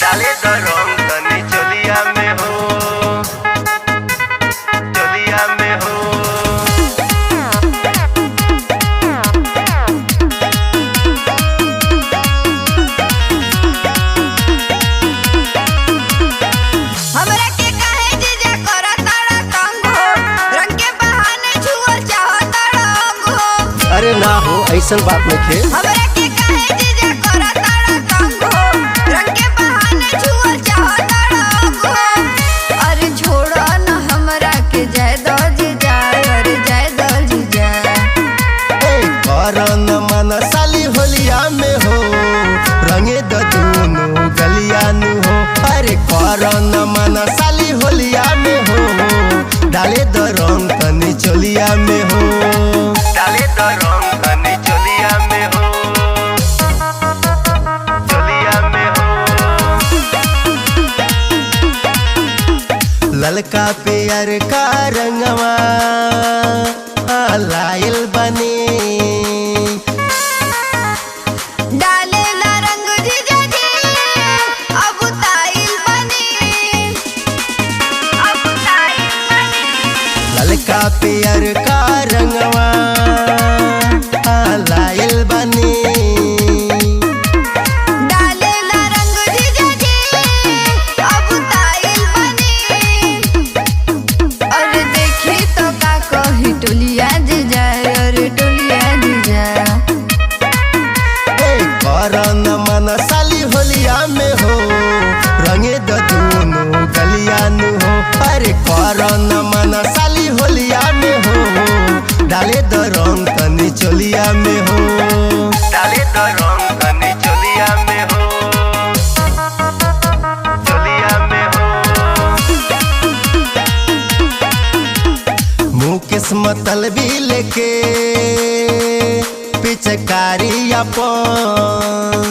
डाले द रंग तनी चोलिया में हो, चोलिया में हो। हमरा के काहे जीजा करताड़ा तंग हो, रंग के बहाने छुअल चाहताड़ा अंग हो। अरे ना हो ऐसन बात नहीं थे। हमरा के काहे जीजा करताड़ा तंग हो, रंग के बहाने छुअल चाहताड़ा अंग हो। अरे छोड़ा ना हमरा के जाय दो जीजा, अरे जाय दो जीजा। करन मन साली होलिया में हो, रंगे द दोनों गलिया नु हो। अरे करन मन साली होलिया में हो, डाले द रंग तनी चोलिया में हो, डाले द रंग तनी चोलिया में हो, चोलिया में हो। ललका पेयर का रंगवा लाइल बने। डाले ला रंग जीजा जी, अब ताइल बनी, अब ताइल बनी। ललका पेयर का रंगवा लाइल बने। डाले ला रंग जीजा जी, अब ताइल बनी। अरे देखी तो का कही टोलिया जीजा, अरे टोलिया जीजा। करन मन साली होलिया में हो, रंगे द दोनों गलिया नु हो। अरे करन मन साली होलिया में हो, डाले द रंग तनी चोलिया में हो, डाले द रंग तनी चोलिया में हो, चोलिया में हो। मुकेश मतलबी लेके पिचकारी अपन